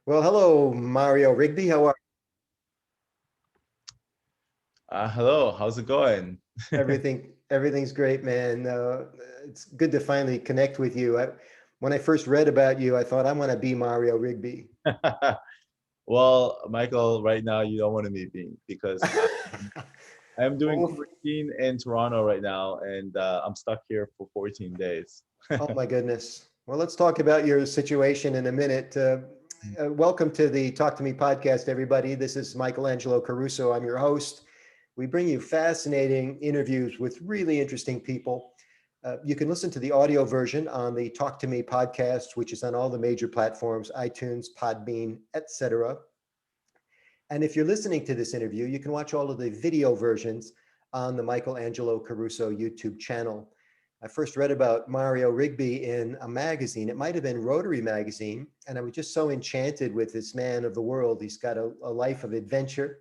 Well, hello, Mario Rigby. How are Hello, how's it going? everything? Everything's great, man. It's good to finally connect with you. When I first read about you, I thought I want to be Mario Rigby. Well, Michael, right now you don't want to meet me because I'm doing Oh, quarantine in Toronto right now, and I'm stuck here for 14 days. oh my goodness. Well, let's talk about your situation in a minute. Welcome to the Talk to Me podcast, everybody. This is Angelo Caruso. I'm your host. We bring you fascinating interviews with really interesting people. You can listen to the audio version on the Talk to Me podcast, which is on all the major platforms, iTunes, Podbean, etc. And if you're listening to this interview, you can watch all of the video versions on the Angelo Caruso YouTube channel. I first read about Mario Rigby in a magazine. It might have been Rotary magazine. And I was just so enchanted with this man of the world. He's got a life of adventure.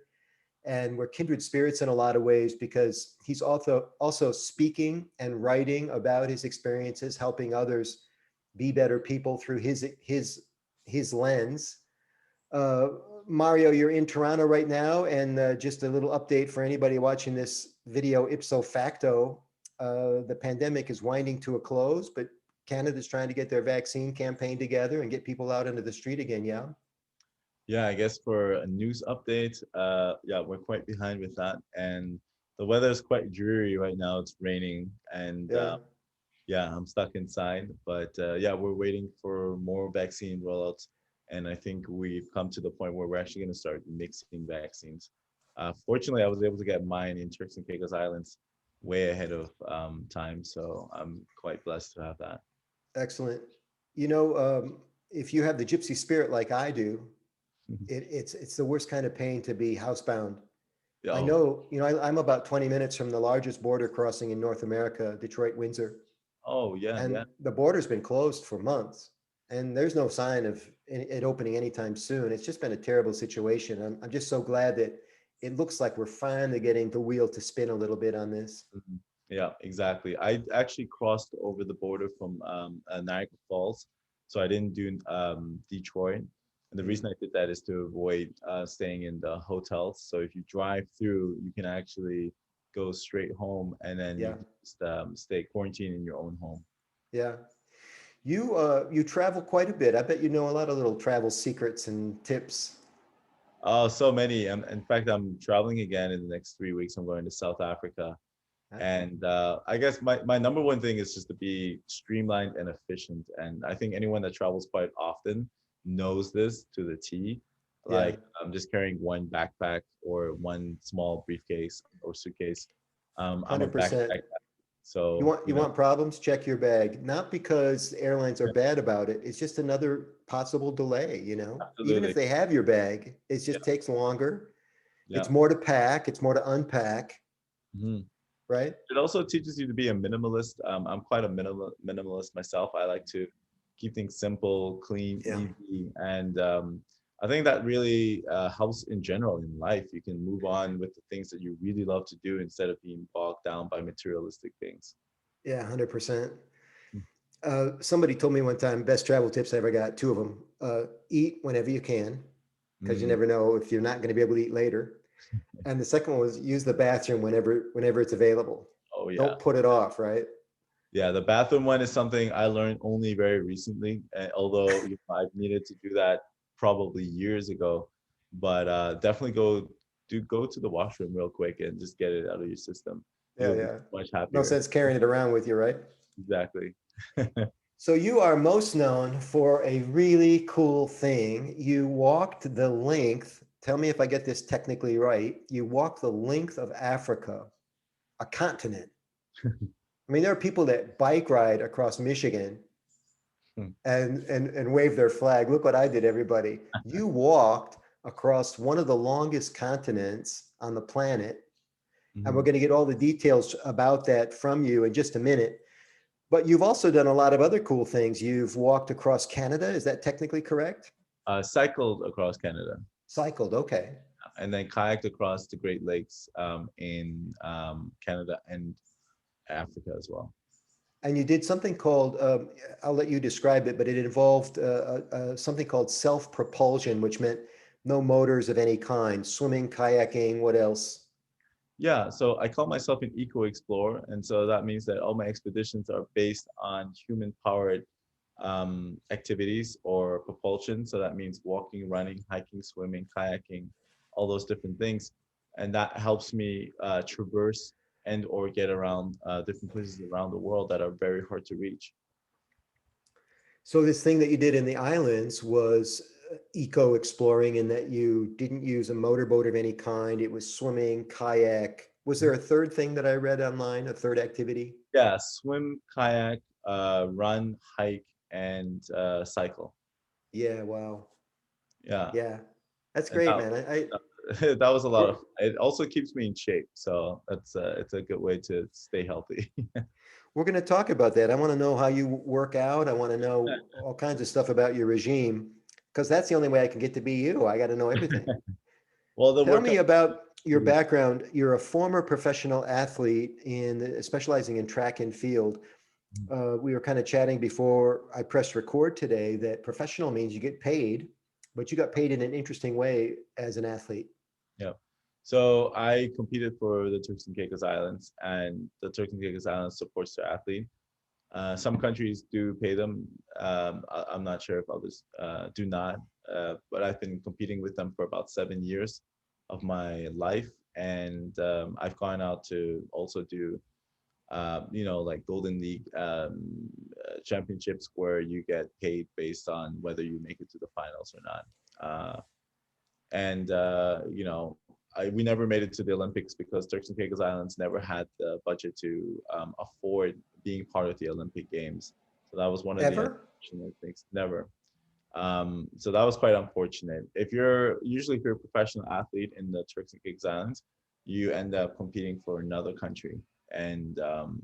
And we're kindred spirits in a lot of ways because he's also speaking and writing about his experiences, helping others be better people through his lens. Uh, Mario, you're in Toronto right now, and just a little update for anybody watching this video ipso facto. The pandemic is winding to a close, but Canada's trying to get their vaccine campaign together and get people out into the street again. Yeah. Yeah, I guess for a news update, yeah, we're quite behind with that, and the weather is quite dreary right now. It's raining, and Yeah. yeah, I'm stuck inside. But yeah, we're waiting for more vaccine rollouts, and I think we've come to the point where we're actually going to start mixing vaccines. Fortunately, I was able to get mine in Turks and Caicos Islands way ahead of time, so I'm quite blessed to have that. Excellent. You know, if you have the gypsy spirit like I do, it's the worst kind of pain to be housebound. I Oh, know, I'm about 20 minutes from the largest border crossing in North America, Detroit, Windsor, oh yeah, and yeah. the border's been closed for months, and there's no sign of it opening anytime soon. It's just been a terrible situation. I'm just so glad that it looks like we're finally getting the wheel to spin a little bit on this. Mhm. Yeah, exactly. I actually crossed over the border from Niagara Falls, so I didn't do Detroit. And the Mm. reason I did that is to avoid staying in the hotels. So if you drive through, you can actually go straight home, and then you Yeah, can just stay quarantined in your own home. yeah. You travel quite a bit. I bet you know a lot of little travel secrets and tips. Oh, so many. In fact, I'm traveling again in the next 3 weeks. I'm going to South Africa. Huh? And I guess my number one thing is just to be streamlined and efficient. And I think anyone that travels quite often knows this to the T. Yeah, Like I'm just carrying one backpack or one small briefcase or suitcase. I'm a 100%. backpack guy. You So, want you want problems? Check your bag. Not because airlines are bad about it. It's just another possible delay, Even if absolutely. they have your bag, it Yeah. just takes longer. Yeah. It's more to pack, it's more to unpack, Mhm. right? It also teaches you to be a minimalist. I'm quite a minimalist myself. I like to keep things simple, clean, Yeah. easy, and I think that really helps in general in life. You can move on with the things that you really love to do instead of being bogged down by materialistic things. Yeah, 100%. Somebody told me one time, best travel tips I ever got, two of them. Eat whenever you can, because you Mm. never know if you're not going to be able to eat later. And the second one was use the bathroom whenever it's available. Oh yeah, Don't put it off, right? yeah. The bathroom one is something I learned only very recently, although I've needed to do that probably years ago. But definitely go to the washroom real quick and just get it out of your system. Yeah, You'll be yeah. much No happier. sense carrying it around with you, right? Exactly. So you are most known for a really cool thing. You walked the length, tell me if I get this technically right. You walked the length of Africa, a continent. I mean, there are people that bike ride across Michigan and wave their flag. Look what I did, everybody. You walked across one of the longest continents on the planet. And we're Mhm. going to get all the details about that from you in just a minute. But you've also done a lot of other cool things. You've walked across Canada. Is that technically correct? Cycled across Canada Cycled. Okay. and then kayaked across the Great Lakes in Canada and Africa as well. And you did something called, I'll let you describe it, but it involved something called self-propulsion, which meant no motors of any kind, swimming, kayaking, what else? Yeah, so I call myself an eco explorer, and so that means that all my expeditions are based on human powered activities or propulsion. So that means walking, running, hiking, swimming, kayaking, all those different things, and that helps me traverse and or get around different places around the world that are very hard to reach. So this thing that you did in the islands was eco exploring in that you didn't use a motorboat of any kind. It was swimming, kayak. Was there a third thing that I read online, a third activity? Yeah, swim, kayak, run, hike, and cycle. Yeah, wow. Yeah, Yeah. That's and great, that man. that was a lot We're, of. It also keeps me in shape, so that's it's a good way to stay healthy. we're going to talk about that. I want to know how you work out. I want to know all kinds of stuff about your regime because that's the only way I can get to be you. I got to know everything. Well, the Tell workout. me about your background. You're a former professional athlete in specializing in track and field. We were kind of chatting before I pressed record today that professional means you get paid, but you got paid in an interesting way as an athlete. Yeah. So I competed for the Turks and Caicos Islands, and the Turks and Caicos Islands supports their athlete. Some countries do pay them. I'm not sure if others do not, but I've been competing with them for about 7 years of my life, and I've gone out to also do, like Golden League championships where you get paid based on whether you make it to the finals or not. And we never made it to the Olympics because Turks and Caicos Islands never had the budget to afford being part of the Olympic Games. So that was one of the Ever? unfortunate things. Never. So that was quite unfortunate. If you're a professional athlete in the Turks and Caicos Islands, you end up competing for another country. And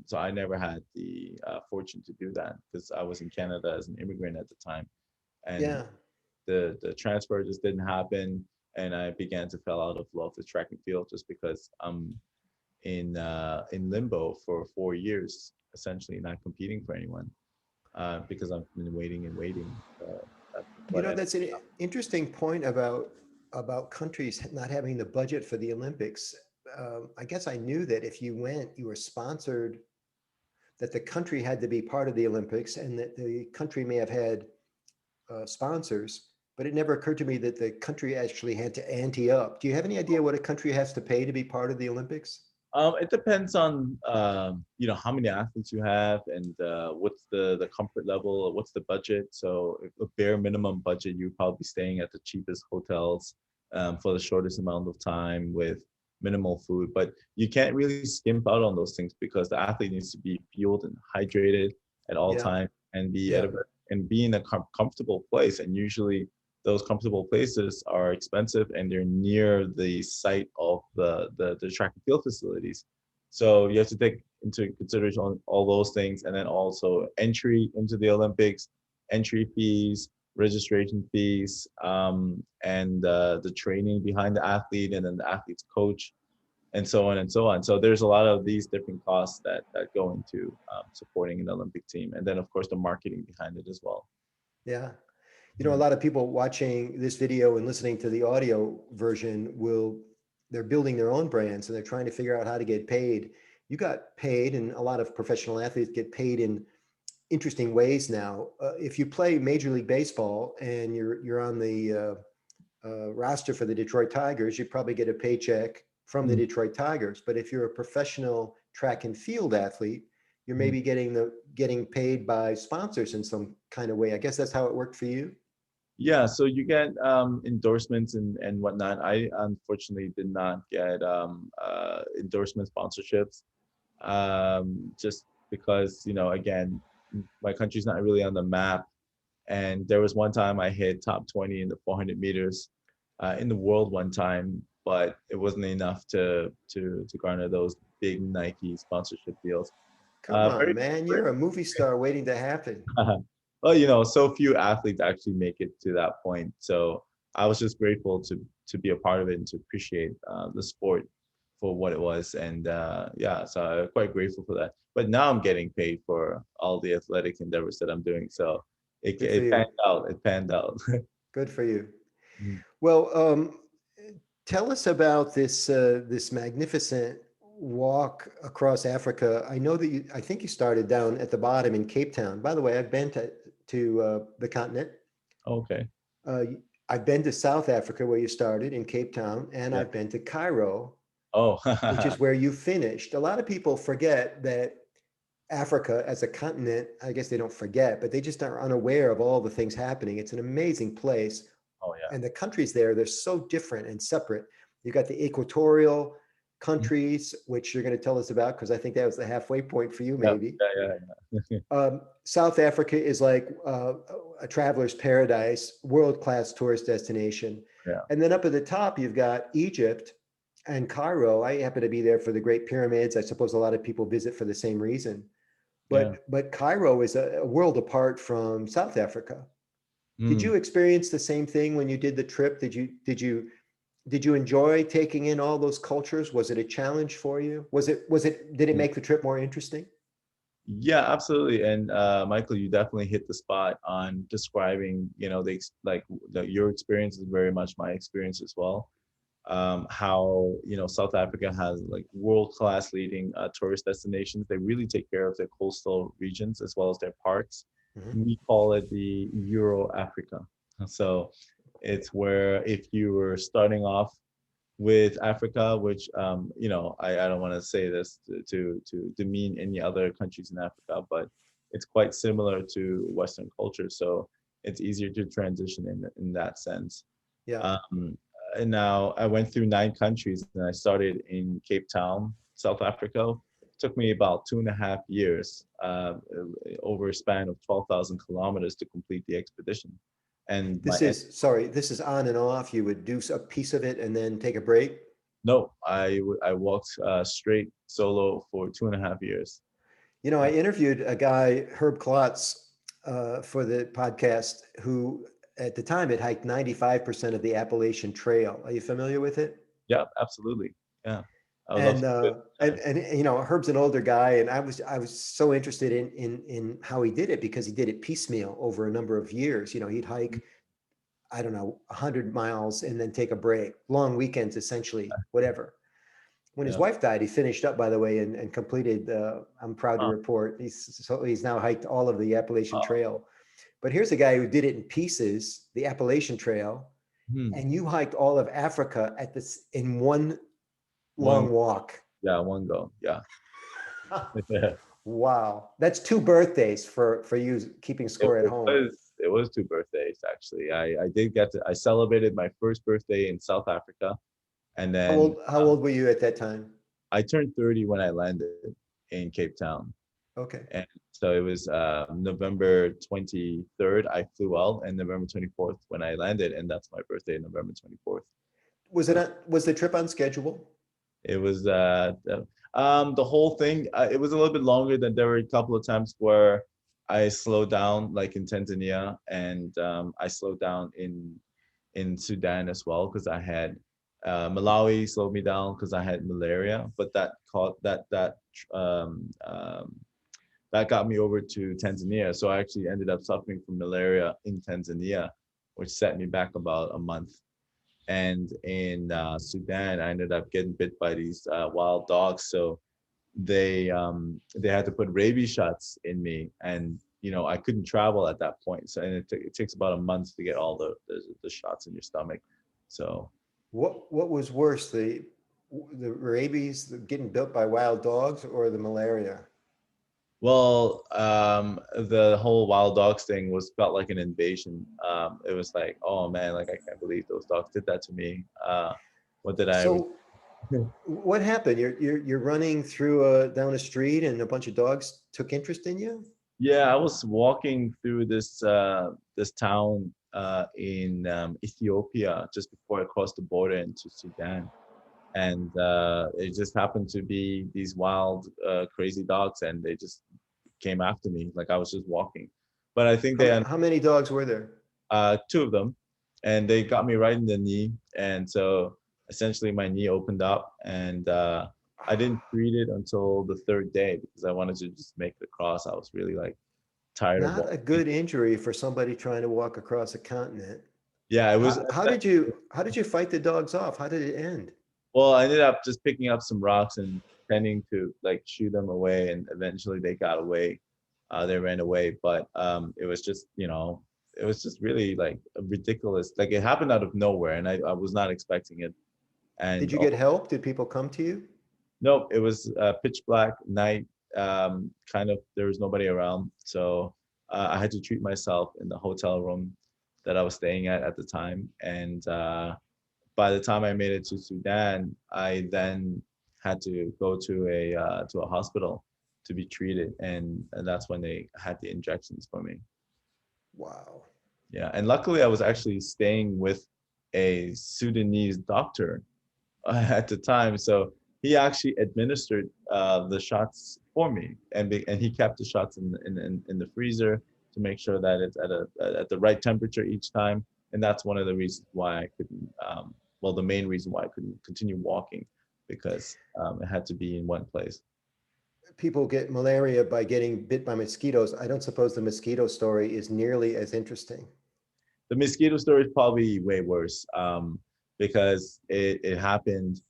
so I never had the fortune to do that because I was in Canada as an immigrant at the time. And Yeah. the transfer just didn't happen, and I began to fell out of love with track and field just because I'm in limbo for 4 years, essentially not competing for anyone because I've been waiting and waiting. That's You what know, I. that's an interesting point about countries not having the budget for the Olympics. I guess I knew that if you went, you were sponsored, that the country had to be part of the Olympics, and that the country may have had sponsors. But it never occurred to me that the country actually had to ante up. Do you have any idea what a country has to pay to be part of the Olympics? It depends on how many athletes you have and what's the comfort level, what's the budget. So if a bare minimum budget, you're probably staying at the cheapest hotels for the shortest amount of time with minimal food. But you can't really skimp out on those things because the athlete needs to be fueled and hydrated at all Yeah, times and be yeah, in a comfortable place. And usually those comfortable places are expensive and they're near the site of the track and field facilities. So you have to take into consideration all those things, and then also entry into the Olympics, entry fees, registration fees, and the training behind the athlete, and then the athlete's coach, and so on and so on. So there's a lot of these different costs that go into supporting an Olympic team, and then of course the marketing behind it as well. yeah. You know, a lot of people watching this video and listening to the audio version they're building their own brands and they're trying to figure out how to get paid. You got paid, and a lot of professional athletes get paid in interesting ways now. If you play Major League Baseball and you're on the roster for the Detroit Tigers, you probably get a paycheck from the Mhm. Detroit Tigers. But if you're a professional track and field athlete, you're Mhm. maybe getting paid by sponsors in some kind of way. I guess that's how it worked for you. Yeah, so you get endorsements and whatnot. I unfortunately did not get endorsement sponsorships, just because, again, my country's not really on the map. And there was one time I hit top 20 in the 400 meters in the world one time, but it wasn't enough to garner those big Nike sponsorship deals. Come on, Very, man. very You're a movie star waiting to happen. well, so few athletes actually make it to that point. So I was just grateful to be a part of it and to appreciate the sport. for what it was, and yeah, so I'm quite grateful for that. But now I'm getting paid for all the athletic endeavors that I'm doing, so Good for it you. panned out. It panned out. Good for you. Mm. Well, tell us about this magnificent walk across Africa. I know that I think you started down at the bottom in Cape Town. By the way, I've been to the continent. Okay. Uh, I've been to South Africa where you started in Cape Town, and Yeah. I've been to Cairo, Oh. which is where you finished. A lot of people forget that Africa as a continent, I guess they don't forget, but they just are unaware of all the things happening. It's an amazing place. Oh yeah. And the countries there, they're so different and separate. You got the equatorial Mm. countries, which you're going to tell us about, because I think that was the halfway point for you, Yeah. maybe. Yeah. Yeah. South Africa is like a traveler's paradise, world-class tourist destination. Yeah. And then up at the top, you've got Egypt and Cairo. I happen to be there for the Great Pyramids. I suppose a lot of people visit for the same reason. Yeah. But Cairo is a world apart from South Africa. Did Mm. you experience the same thing when you did the trip? Did you enjoy taking in all those cultures? Was it a challenge for you? Did it make the trip more interesting? Yeah, absolutely. And Michael, you definitely hit the spot on describing, your experience is very much my experience as well. How, South Africa has like world-class leading tourist destinations. They really take care of their coastal regions as well as their parks. Mhm. We call it the Euro Africa. So it's where if you were starting off with Africa, which I don't want to say this to demean any other countries in Africa, but it's quite similar to Western culture, so it's easier to transition in that sense. Yeah. And now I went through 9 countries, and I started in Cape Town, South Africa. It took me about 2.5 years, over a span of 12,000 kilometers to complete the expedition. And This is on and off. You would do a piece of it and then take a break. No, I walked straight solo for 2.5 years. You know, I interviewed a guy, Herb Klotz, for the podcast, who at the time had hiked 95% of the Appalachian Trail. Are you familiar with it? Yeah, absolutely. Yeah, I would love And to do it. you know, Herb's an older guy, and I was so interested in how he did it, because he did it piecemeal over a number of years. You know, he'd hike, I don't know, 100 miles and then take a break, long weekends, essentially, whatever. When his Yeah. wife died, he finished up, by the way, and completed, I'm proud to Huh. report, he's now hiked all of the Appalachian Oh. Trail. But here's a guy who did it in pieces, the Appalachian Trail, Hmm. and you hiked all of Africa in one One, long walk. yeah, one go. Yeah. Yeah. Wow. That's 2 birthdays for you keeping It, score at it home. was it was 2 birthdays actually. I celebrated my first birthday in South Africa, and then How old were you at that time? I turned 30 when I landed in Cape Town. Okay. And so it was November 23rd, I flew out, and November 24th when I landed, and that's my birthday, November 24th. So Was the trip on schedule? it was the whole thing. It was a little bit longer than there were a couple of times where I slowed down, like in Tanzania, and I slowed down in Sudan as well because I had Malawi slowed me down because I had malaria, but that caught um, um, that got me over to Tanzania. So I actually ended up suffering from malaria in Tanzania, which set me back about a month. And in Sudan, I ended up getting bit by these wild dogs. So they had to put rabies shots in me, and I couldn't travel at that point. So and it takes about a month to get all the shots in your stomach. So What was worse, the rabies, getting bit by wild dogs, or the malaria? well, the whole wild dogs thing felt like an invasion. It was like, oh man, like I can't believe those dogs did that to me. What did I? So what happened? You're running through down a street, and a bunch of dogs took interest in you? Yeah, I was walking through this town in Ethiopia just before I crossed the border into Sudan, and it just happened to be these wild, crazy dogs, and they just came after me like I was just walking. But I think How many dogs were there? 2 of them, and they got me right in the knee, and so essentially my knee opened up, and I didn't treat it until the third day because I wanted to just make it across. I was really like tired of Not a walking. good injury for somebody trying to walk across a continent. Yeah, it was. How did you fight the dogs off? How did it end? Well, I ended up just picking up some rocks and pretending to like shoo them away, and eventually they got away. They ran away, but it was just, it was just really like ridiculous. Like it happened out of nowhere, and I was not expecting it. Did And you get help? Did people come to you? no, it was pitch black night. Kind of, there was nobody around, so I had to treat myself in the hotel room that I was staying at the time. And by the time I made it to Sudan, I then had to go to a hospital to be treated, and that's when they had the injections for me. Wow. Yeah, and luckily I was actually staying with a Sudanese doctor at the time, so he actually administered the shots for me, and he kept the shots in the freezer to make sure that it's at the right temperature each time, and that's one of the reasons why I couldn't. Well, the main reason why I couldn't continue walking, because it had to be in one place. People get malaria by getting bit by mosquitoes. I don't suppose the mosquito story is nearly as interesting. The mosquito story is probably way worse, because it happened.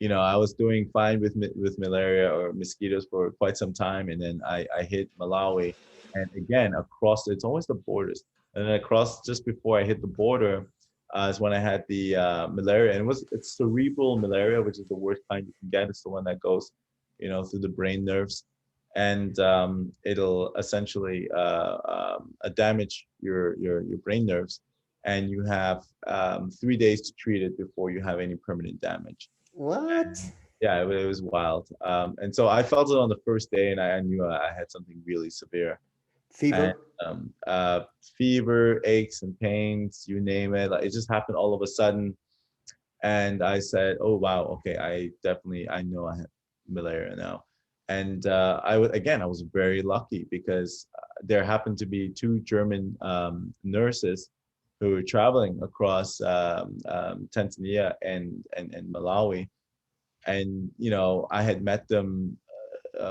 I was doing fine with malaria or mosquitoes for quite some time, and then I hit Malawi, and again across, it's always the borders, and then across just before I hit the border is when I had the malaria, and it's cerebral malaria, which is the worst kind you can get. It's the one that goes, through the brain nerves, and it'll essentially damage your brain nerves, and you have 3 days to treat it before you have any permanent damage. What? Yeah, it was wild. And so I felt it on the first day, and I knew I had something really severe. And Fever? um, uh, fever, aches, and pains, you name it. Like, it just happened all of a sudden. And I said, "Oh wow, okay, I know I have malaria now." And I was very lucky because there happened to be two German nurses who were traveling across Tanzania and Malawi, and I had met them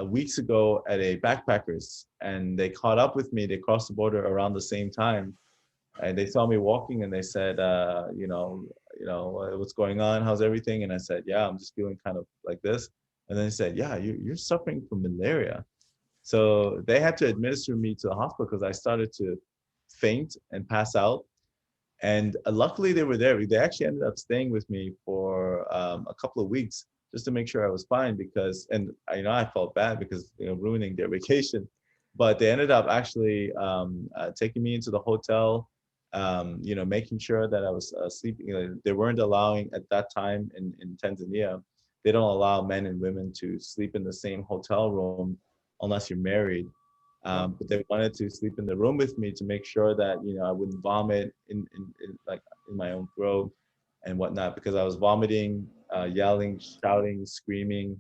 weeks ago at a backpackers, and they caught up with me. They crossed the border around the same time, and they saw me walking, and they said, what's going on? How's everything? And I said, yeah, I'm just feeling kind of like this. And then they said, yeah, you're suffering from malaria. So they had to administer me to the hospital because I started to faint and pass out. And luckily they were there. They actually ended up staying with me for a couple of weeks just to make sure I was fine, because, and I felt bad because, ruining their vacation. But they ended up actually taking me into the hotel, making sure that I was sleeping. They weren't allowing at that time in Tanzania, they don't allow men and women to sleep in the same hotel room unless you're married. But they wanted to sleep in the room with me to make sure that I wouldn't vomit in my own throat and whatnot, because I was vomiting, yelling, shouting, screaming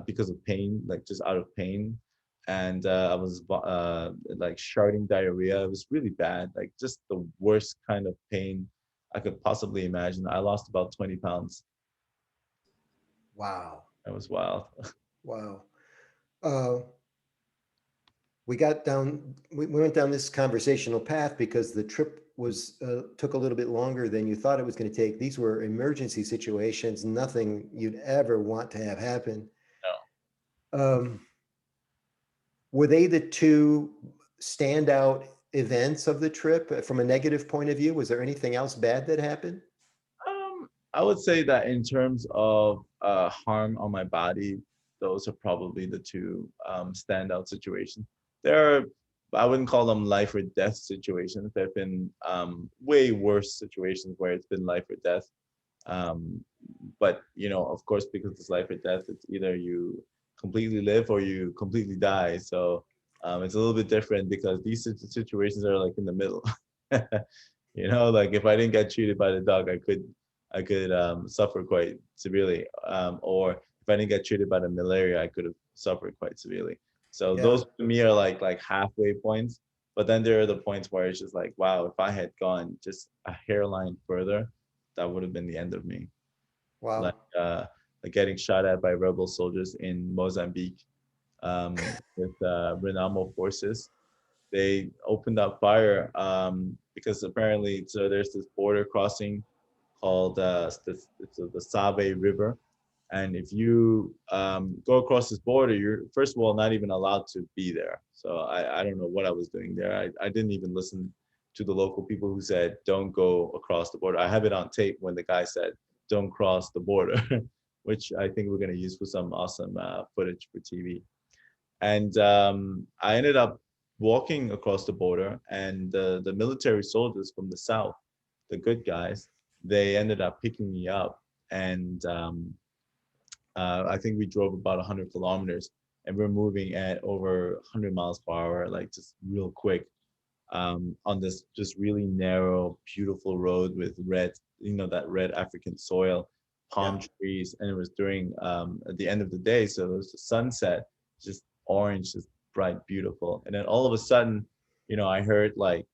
because of pain, like just out of pain, and I was like shouting diarrhea. It was really bad, like just the worst kind of pain I could possibly imagine. I lost about 20 pounds. Wow. That was wild. Wow. Uh, we went down this conversational path because the trip took a little bit longer than you thought it was going to take. These were emergency situations, nothing you'd ever want to have happen. Um, were they the two standout events of the trip from a negative point of view? Was there anything else bad that happened? I would say that in terms of harm on my body, those are probably the two standout situations. There are, I wouldn't call them life or death situations. There have been way worse situations where it's been life or death. Um, but of course, because it's life or death, it's either you completely live or you completely die. So it's a little bit different because these situations are like in the middle. Like if I didn't get treated by the dog, I could suffer quite severely. Or if I didn't get treated by the malaria, I could have suffered quite severely. So Yeah. those to me are like halfway points. But then there are the points where it's just like, wow, if I had gone just a hairline further, that would have been the end of me. Wow. like getting shot at by rebel soldiers in Mozambique with Renamo forces. They opened up fire because apparently so there's this border crossing called the Save River, and if you go across this border, you're first of all not even allowed to be there. So I don't know what I was doing there. I didn't even listen to the local people who said don't go across the border. I have it on tape when the guy said don't cross the border, which I think we're going to use for some awesome footage for TV. And I ended up walking across the border, and the military soldiers from the south, the good guys, they ended up picking me up, and I think we drove about 100 kilometers, and we're moving at over 100 miles per hour, like just real quick, on this just really narrow, beautiful road with red, that red African soil, Yeah. palm trees, and it was during at the end of the day, so it was the sunset, just orange, just bright, beautiful, and then all of a sudden, I heard like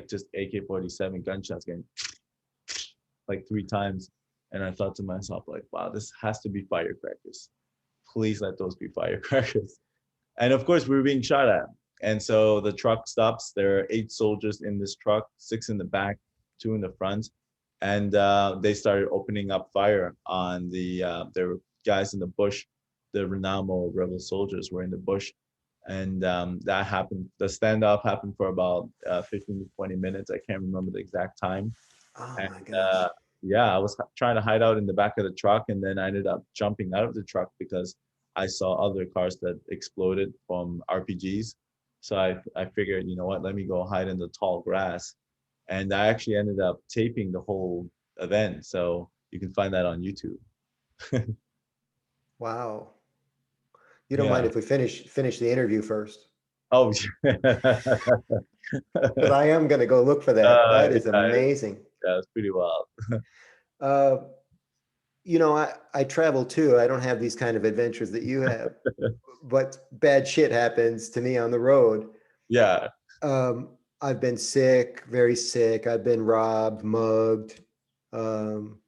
just AK-47 gunshots going like 3 times, and I thought to myself like, wow, this has to be firecrackers. Please let those be firecrackers. And of course, we were being shot at. And so the truck stops. There are 8 soldiers in this truck, 6 in the back, 2 in the front. And they started opening up fire on there were guys in the bush. The Renamo rebel soldiers were in the bush. And that happened. The standoff happened for about 15 to 20 minutes. I can't remember the exact time. Oh And my gosh. yeah, I was trying to hide out in the back of the truck, and then I ended up jumping out of the truck because I saw other cars that exploded from RPGs. So I figured, you know what, let me go hide in the tall grass. And I actually ended up taping the whole event. So you can find that on YouTube. Wow. You don't mind Yeah. if we finish the interview first? Oh, Because I am going to go look for that. That is yeah, amazing. it's pretty wild. Uh, I travel too. I don't have these kind of adventures that you have, but bad shit happens to me on the road. Yeah. I've been sick, very sick. I've been robbed, mugged, um,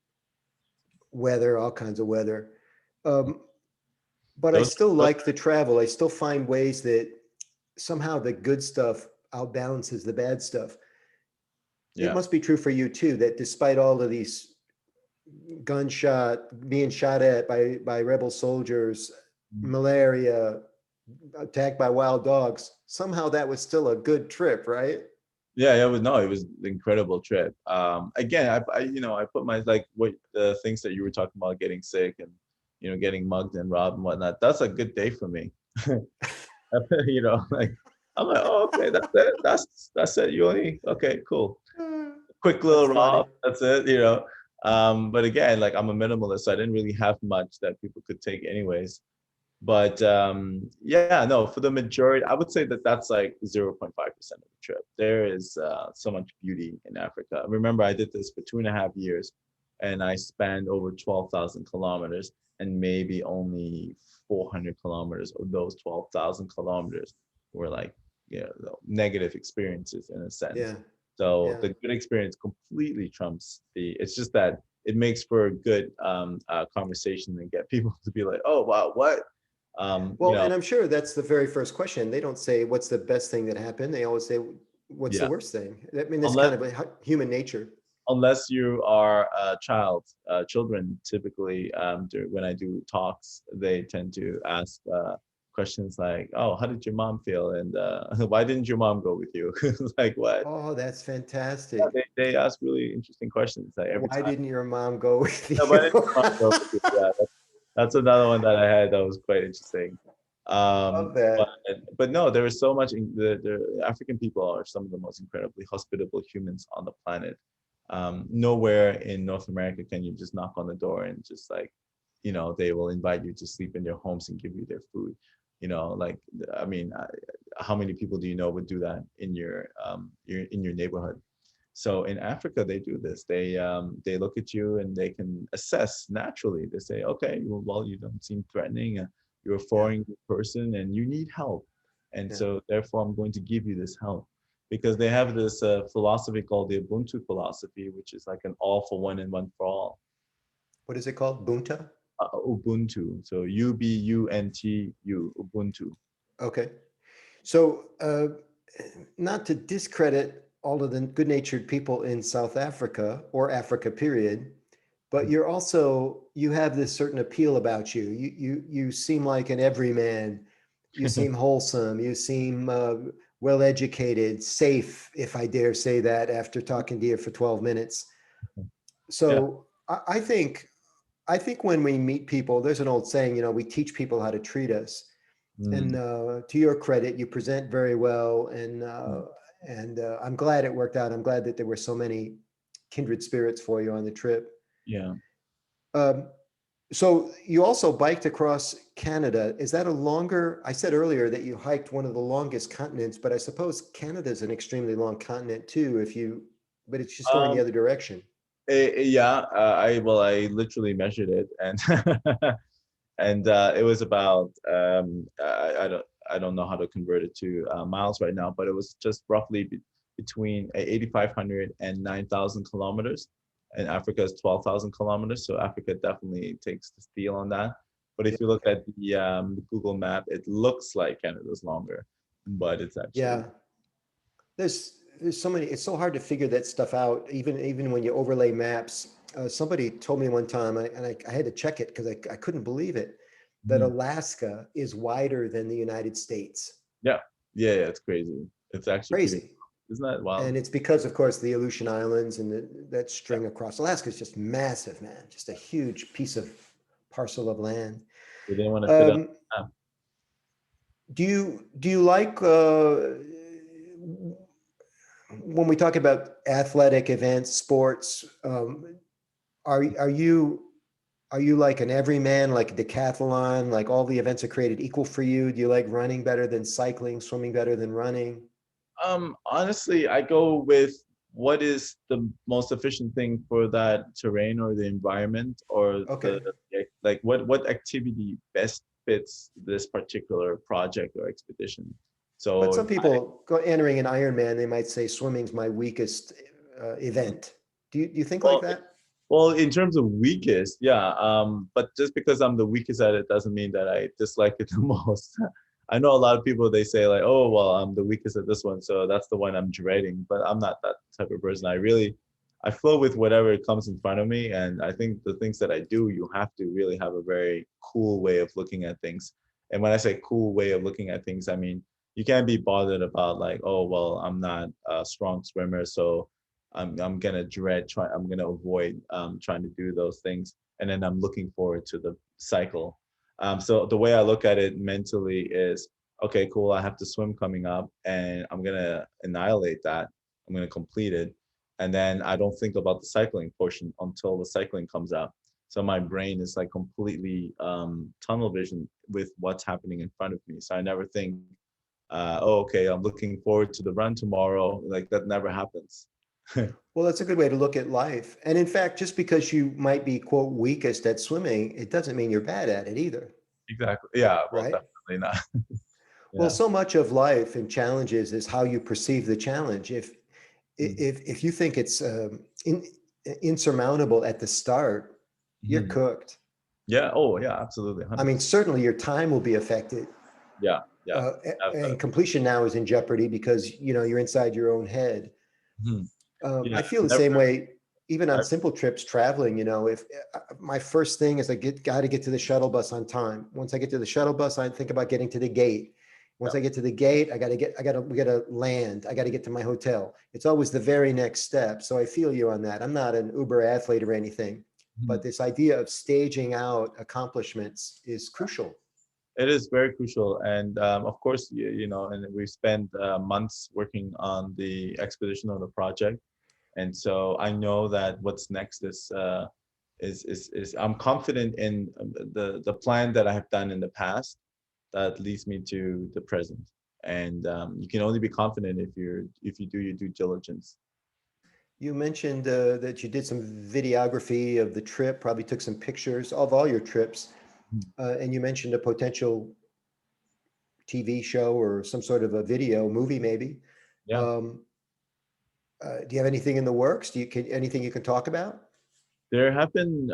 weather, all kinds of weather. Um, but I Those, still those like to travel. I still find ways that somehow the good stuff outbalances the bad stuff. It yeah. must be true for you too, that despite all of these being shot at by rebel soldiers, malaria, attacked by wild dogs, somehow that was still a good trip, right? Yeah, it was no, it was an incredible trip. Again, I put my like what the things that you were talking about, getting sick and getting mugged and robbed and whatnot. That's a good day for me. Like I'm like, oh, okay, that's it. That's it. You only okay, cool. Quick little That's funny. rob. That's it. But again, like I'm a minimalist, so I didn't really have much that people could take anyways. But yeah, no, for the majority, I would say that that's like 0.5% of the trip. There is so much beauty in Africa. Remember, I did this for 2.5 years, and I spanned over 12,000 kilometers, and maybe only 400 kilometers of those 12,000 kilometers were like, negative experiences in a sense. Yeah. So Yeah. the good experience completely trumps it's just that it makes for a good conversation and get people to be like, oh, wow, what? um, you Well, know, and I'm sure that's the very first question. They don't say what's the best thing that happened. They always say what's the yeah, worst thing. I mean, that's unless kind of human nature. unless you are a child, children typically, when I do talks, they tend to ask questions like, "Oh, how did your mom feel?" and "Why didn't your mom go with you?" Like what? Oh, that's Yeah, fantastic. they ask really interesting questions like every Why time. didn't your mom go with Yeah, why didn't you? your mom go with you? Yeah, that's another one that I had that was quite interesting. Love But that. but no, there is so much. The African people are some of the most incredibly hospitable humans on the planet. Nowhere in North America can you just knock on the door and just like, they will invite you to sleep in their homes and give you their food. Like I mean, how many people do you know would do that in your neighborhood? So in Africa, they do this. They look at you and they can assess naturally. They say, okay, well, you don't seem threatening. You're a Yeah. foreign person and you need help, and Yeah. so therefore I'm going to give you this help, because they have this philosophy called the Ubuntu philosophy, which is like an all for one and one for all. What is it called? Bunta? Ubuntu. So Ubuntu, Ubuntu. Okay. So, not to discredit all of the good-natured people in South Africa or Africa, period, but you have this certain appeal about you. You seem like an everyman. You seem wholesome. You seem well-educated, safe, if I dare say that, after talking to you for 12 minutes. Yeah. So I think when we meet people, there's an old saying, we teach people how to treat us. And Mm. to your credit, you present very well, Mm. and I'm glad it worked out. I'm glad that there were so many kindred spirits for you on the trip. Yeah. Um, so you also biked across Canada. Is that a longer? I said earlier that you hiked one of the longest continents, but I suppose Canada is an extremely long continent too. But it's just going the Um, other direction. yeah, I literally measured it, and and it was about I don't know how to convert it to miles right now, but it was just roughly between 8,500 and 9,000 kilometers, and Africa is 12,000 kilometers. So Africa definitely takes the steal on that. But Yeah. if you look at the Google map, it looks like Canada's longer, but it's actually Yeah. There's so many. It's so hard to figure that stuff out, even when you overlay maps. Somebody told me one time, I had to check it because I couldn't believe it, that Mhm. Alaska is wider than the United States. Yeah, yeah, it's crazy. It's actually pretty. Crazy. Isn't that wild? And it's because, of course, the Aleutian Islands and that string across Alaska is just massive, man. Just a huge piece of parcel of land. They didn't want to fit up. Um, do you like when we talk about athletic events, sports? Are you like an everyman, like a decathlon, like all the events are created equal for you? Do you like running better than cycling, swimming better than running? Honestly, I go with what is the most efficient thing for that terrain or the environment or Okay. like what activity best fits this particular project or expedition. But So some people go entering an Ironman, they might say swimming's my weakest event. Do you think like well, that? well, in terms of weakest, yeah. But just because I'm the weakest at it doesn't mean that I dislike it the most. I know a lot of people they say like, oh well, I'm the weakest at this one, so that's the one I'm dreading. But I'm not that type of person. I flow with whatever comes in front of me, and I think the things that I do, you have to really have a very cool way of looking at things. And when I say cool way of looking at things, I mean you can't be bothered about like, oh well, I'm not a strong swimmer, so I'm gonna I'm gonna avoid trying to do those things, and then I'm looking forward to the cycle. So the way I look at it mentally is, okay, cool. I have to swim coming up, and I'm gonna annihilate that. I'm gonna complete it, and then I don't think about the cycling portion until the cycling comes out. So my brain is like completely tunnel vision with what's happening in front of me. So I never think, oh, okay, I'm looking forward to the run tomorrow. Like that never happens. Well, that's a good way to look at life. And in fact, just because you might be, quote, weakest at swimming, it doesn't mean you're bad at it either, Exactly. Yeah. Well, right? definitely not. Well, Yeah. so much of life and challenges is how you perceive the challenge. If you think it's insurmountable at the start, you're Mhm. cooked. Yeah. Oh, yeah. Absolutely. I mean, 100%. certainly your time will be affected, Yeah. Yeah. and Definitely. completion now is in jeopardy because you're inside your own head. Mhm. Yeah. I feel the Never. same way, even on I, simple trips traveling. If my first thing is got to get to the shuttle bus on time. Once I get to the shuttle bus, I think about getting to the gate. yeah. Once I get to the gate, we got to land. I got to get to my hotel. It's always the very next step. So I feel you on that. I'm not an Uber athlete or anything, but Mhm. this idea of staging out accomplishments is crucial. It is very crucial, and of course, and we spent months working on the expedition of the project, and so I know that what's next is I'm confident in the plan that I have done in the past that leads me to the present. And you can only be confident if you do your due diligence. You mentioned that you did some videography of the trip, probably took some pictures of all your trips, Mhm. and you mentioned a potential TV show or some sort of a video movie, maybe. Yeah. Um, do you have anything in the works? Anything you can talk about? There have been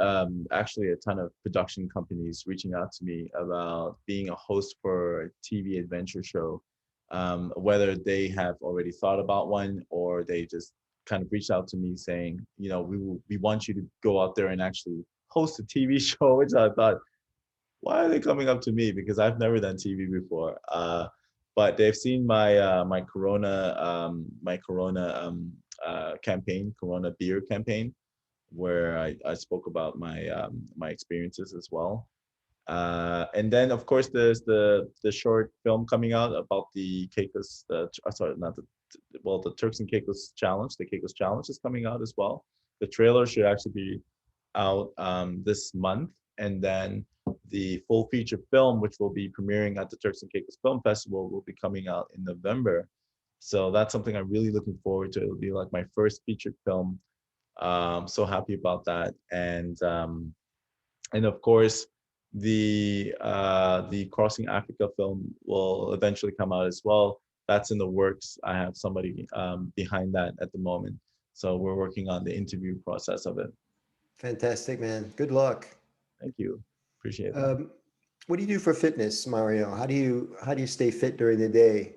actually a ton of production companies reaching out to me about being a host for a TV adventure show, whether they have already thought about one or they just kind of reached out to me saying, we want you to go out there and actually host a TV show, which I thought, why are they coming up to me? Because I've never done TV before. But they've seen my Corona campaign, Corona beer campaign, where I spoke about my experiences as well. And then of course there's the short film coming out about the Caicos, sorry, not the well, the Turks and Caicos challenge. The Caicos challenge is coming out as well. The trailer should actually be out this month, and then the full feature film, which will be premiering at the Turks and Caicos Film Festival, will be coming out in November. So that's something I'm really looking forward to. It'll be like my first featured film. So happy about that, and of course the Crossing Africa film will eventually come out as well. That's in the works. I have somebody behind that at the moment, so we're working on the interview process of it. Fantastic, man. Good luck. Thank you, appreciate that. Um, what do you do for fitness, Mario? How do you stay fit during the day?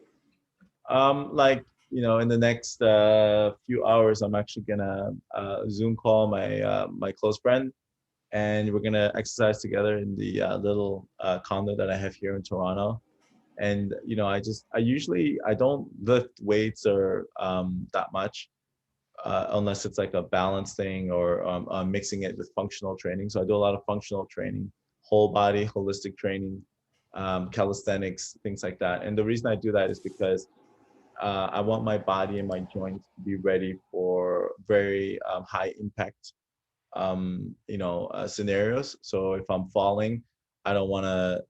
Like, in the next few hours, I'm actually gonna Zoom call my close friend, and we're gonna exercise together in the little condo that I have here in Toronto. And I don't lift weights or that much unless it's like a balance thing or mixing it with functional training. So I do a lot of functional training, whole body, holistic training, calisthenics, things like that. And the reason I do that is because I want my body and my joints to be ready for very high impact scenarios. So if I'm falling, I don't want to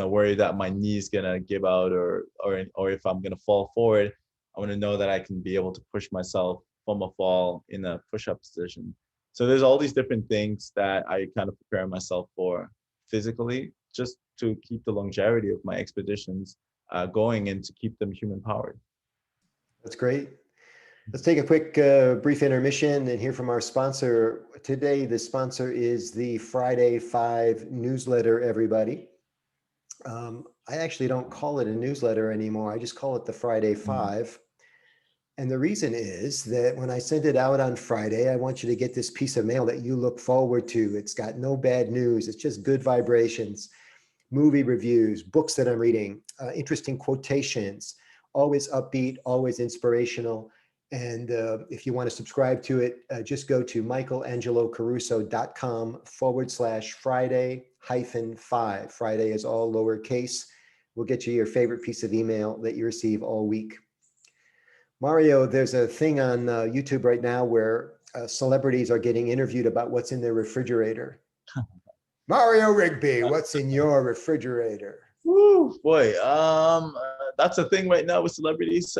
worry that my knee is gonna give out, or if I'm gonna fall forward, I want to know that I can be able to push myself from a fall in a push-up position. So there's all these different things that I kind of prepare myself for physically, just to keep the longevity of my expeditions going and to keep them human powered. That's great. Let's take a quick brief intermission and hear from our sponsor. Today, the sponsor is the Friday 5 newsletter, everybody. I actually don't call it a newsletter anymore. I just call it the Friday 5. And the reason is that when I send it out on Friday, I want you to get this piece of mail that you look forward to. It's got no bad news. It's just good vibrations, movie reviews, books that I'm reading, interesting quotations, always upbeat, always inspirational. And if you want to subscribe to it, just go to michaelangelocaruso.com/Friday-5. Friday is all lowercase. We'll get you your favorite piece of email that you receive all week. Mario, there's a thing on YouTube right now where celebrities are getting interviewed about what's in their refrigerator. Mario Rigby, what's in your refrigerator? Woo, boy, that's a thing right now with celebrities.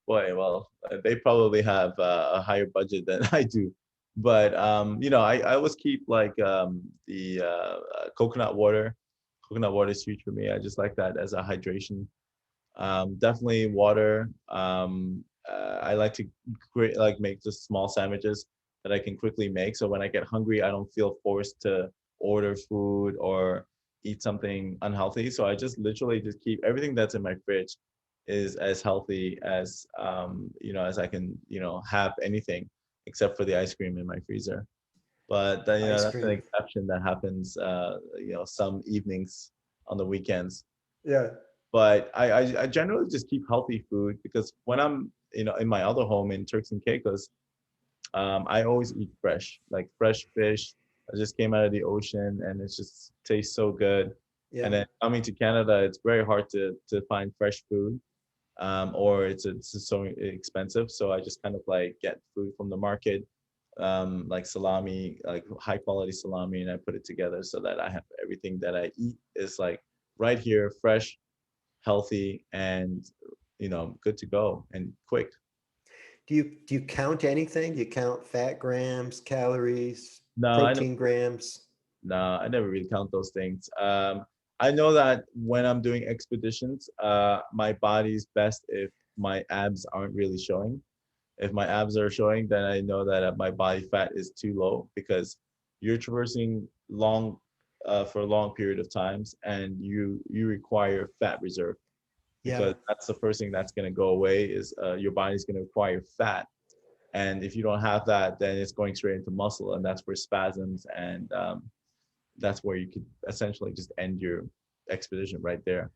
Boy, well, they probably have a higher budget than I do. But I always keep like the coconut water. Coconut water is huge for me. I just like that as a hydration. Definitely water. I like to make just small sandwiches that I can quickly make. So when I get hungry, I don't feel forced to order food or eat something unhealthy. So I just literally just keep everything that's in my fridge is as healthy as as I can have anything except for the ice cream in my freezer. But Ice that's an cream. exception that happens some evenings on the weekends. Yeah. But I generally just keep healthy food because when I'm in my other home in Turks and Caicos, I always eat fresh, like fresh fish. I just came out of the ocean and it just tastes so good. Yeah. And then coming to Canada, it's very hard to find fresh food, or it's so expensive. So I just kind of like get food from the market, like salami, like high quality salami, and I put it together so that I have everything that I eat is like right here, fresh, healthy, and good to go and quick. Do you count anything? Do you count fat grams, calories, No, I protein grams? No, I never really count those things. I know that when I'm doing expeditions, my body's best if my abs aren't really showing. If my abs are showing, then I know that my body fat is too low because you're traversing long for a long period of times, and you require fat reserve Yeah, because that's the first thing that's going to go away is your body's going to require fat. And if you don't have that, then it's going straight into muscle, and that's where spasms and that's where you could essentially just end your expedition right there.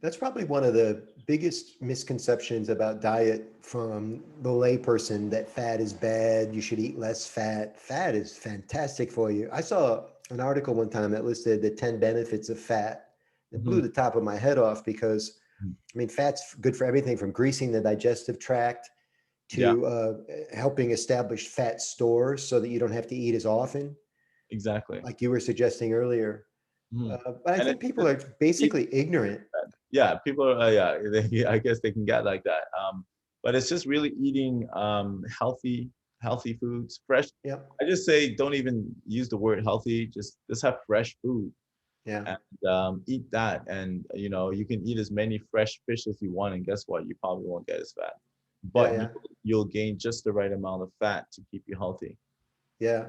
that's probably one of the biggest misconceptions about diet from the layperson, that fat is bad, you should eat less fat. Fat is fantastic for you. I saw an article one time that listed the 10 benefits of fat. It blew Mhm. the top of my head off because, I mean, fat's good for everything from greasing the digestive tract Yeah, to helping establish fat stores so that you don't have to eat as often, exactly. like you were suggesting earlier. Mhm. But I And think it's people just are basically ignorant. yeah, people are yeah, I guess they can get like that. But it's just really eating healthy foods, fresh. Yeah, I just say don't even use the word healthy. Just have fresh food yeah, and eat that. And you know you can eat as many fresh fish as you want, and guess what? You probably won't get as fat, yeah, but yeah, you'll gain just the right amount of fat to keep you healthy. yeah.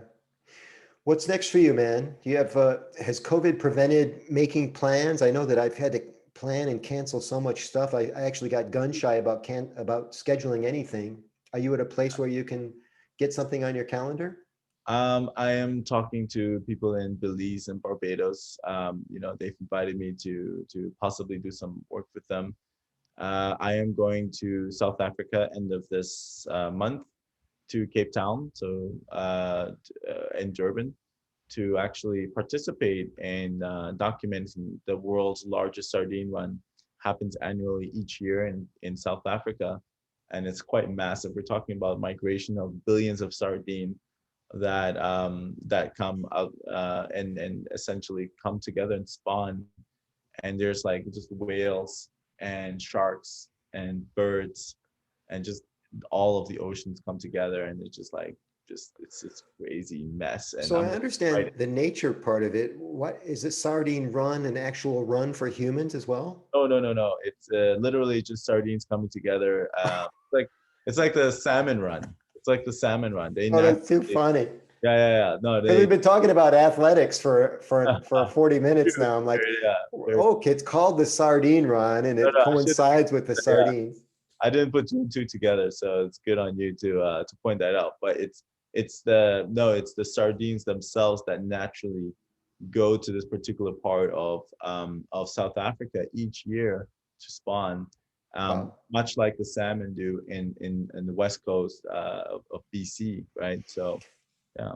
What's next for you, man? Do you have, has COVID prevented making plans? I know that I've had to plan and cancel so much stuff. I actually got gun shy about scheduling anything. Are you at a place where you can get something on your calendar? I am talking to people in Belize and Barbados. You know, they've invited me to possibly do some work with them. I am going to South Africa end of this month to Cape Town, so in Durban, to actually participate in documenting the world's largest sardine run. Happens annually each year in South Africa, and it's quite massive. We're talking about migration of billions of sardine that come out and essentially come together and spawn. And there's like just whales and sharks and birds and just all of the oceans come together, and it's just like just it's this crazy mess. And So I I'm understand right. the nature part of it. What is a sardine run, an actual run for humans as well? No. It's literally just sardines coming together. It's like the salmon run. It's like the salmon run. They Oh, naturally, that's too funny. yeah. No, Because we've they been talking about athletics for 40 minutes Very, now. I'm like, yeah, very, oh, it's called the sardine run, and it no, I should, coincides with the yeah, sardines. I didn't put two and two together, so it's good on you to point that out. But it's the sardines themselves that naturally go to this particular part of South Africa each year to spawn, Wow. much like the salmon do in the west coast of BC, right? So yeah.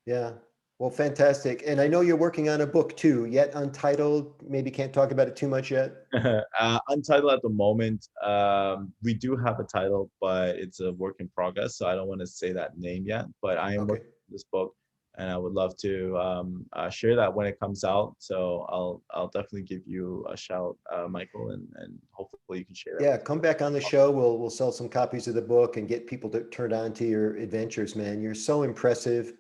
Yeah. Well, fantastic. And I know you're working on a book too, yet untitled. Maybe can't talk about it too much yet. Untitled at the moment. We do have a title, but it's a work in progress, so I don't want to say that name yet. But I am Okay. working on this book, and I would love to share that when it comes out. So I'll definitely give you a shout, Michael, and hopefully you can share that Yeah, with. come back on the show. We'll sell some copies of the book and get people to turn on to your adventures, man. You're so impressive.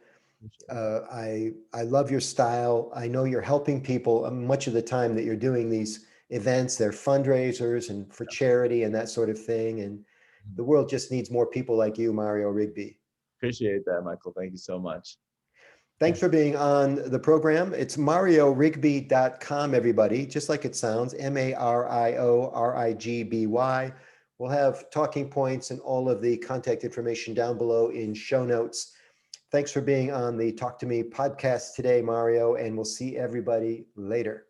I love your style. I know you're helping people much of the time that you're doing these events. They're fundraisers and for charity and that sort of thing. And the world just needs more people like you, Mario Rigby. Appreciate that, Michael. Thank you so much. Thanks for being on the program. It's mariorigby.com, everybody, just like it sounds, MARIORIGBY. We'll have talking points and all of the contact information down below in show notes. Thanks for being on the Talk to Me podcast today, Mario, and we'll see everybody later.